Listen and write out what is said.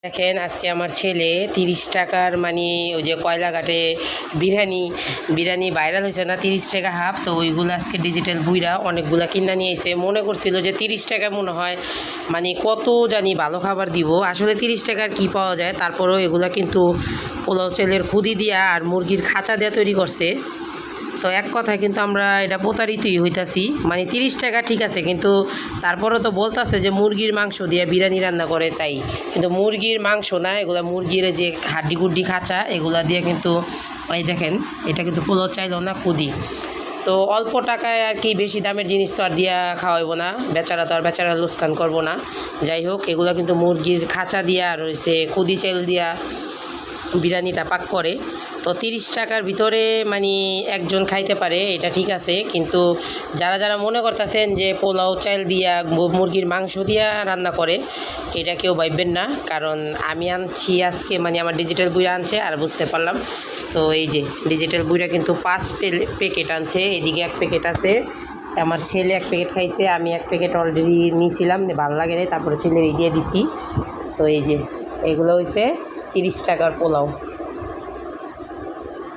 দেখেন আজকে আমার ছেলে 30 টাকার মানে ওই যে কয়লাঘাটে বিরিয়ানি ভাইরাল হয়েছে না, 30 টাকা হাফ। তো ওইগুলো আজকে ডিজিটাল বুইরা অনেকগুলো কিনা নিয়ে এসে মনে করছিল যে 30 টাকা মনে হয় মানে কত জানি ভালো খাবার দিব। আসলে 30 টাকার কি পাওয়া যায়। তারপরেও এগুলা কিন্তু পোলাও চালের খুদি দিয়া আর মুরগির খাঁচা দিয়ে তৈরি করছে। তো এক কথায় কিন্তু আমরা এটা প্রতারিতই হইতাছি। মানে 30 টাকা ঠিক আছে, কিন্তু তারপরেও তো বলতেছে যে মুরগির মাংস দিয়ে বিরিয়ানি রান্না করে, তাই কিন্তু মুরগির মাংস না, এগুলা মুরগির যে হাড্ডি গুড্ডি খাঁচা এগুলা দিয়ে কিন্তু এই দেখেন এটা কিন্তু পোলাও চাইল না খুদি। তো অল্প টাকায় আর কি বেশি দামের জিনিস তো আর দিয়া খাওয়াইবো না, বেচারা তো আর বেচারা লোকসান করবো না। যাই হোক, এগুলো কিন্তু মুরগির খাঁচা দিয়া আর হয়েছে খুদি চাল দিয়া বিরিয়ানিটা পাক করে। তো 30 টাকার ভিতরে মানে একজন খাইতে পারে, এটা ঠিক আছে। কিন্তু যারা যারা মনে করতেছেন যে পোলাও চাল দিয়া মুরগির মাংস দিয়া রান্না করে, এটা কেউ ভাববেন না। কারণ আমি আনছি আজকে, মানে আমার ডিজিটাল বুইরা আনছে আর বুঝতে পারলাম। তো এই যে ডিজিটাল বুইরা কিন্তু 5 প্যাকেট আনছে, এদিকে 1 প্যাকেট আছে। আমার ছেলে 1 প্যাকেট খাইছে, আমি 1 প্যাকেট অলরেডি নিয়েছিলাম, ভালো লাগে না, তারপরে ছেলের দিয়ে দিছি। তো এই যে এগুলো হয়েছে 30 টাকার পোলাও।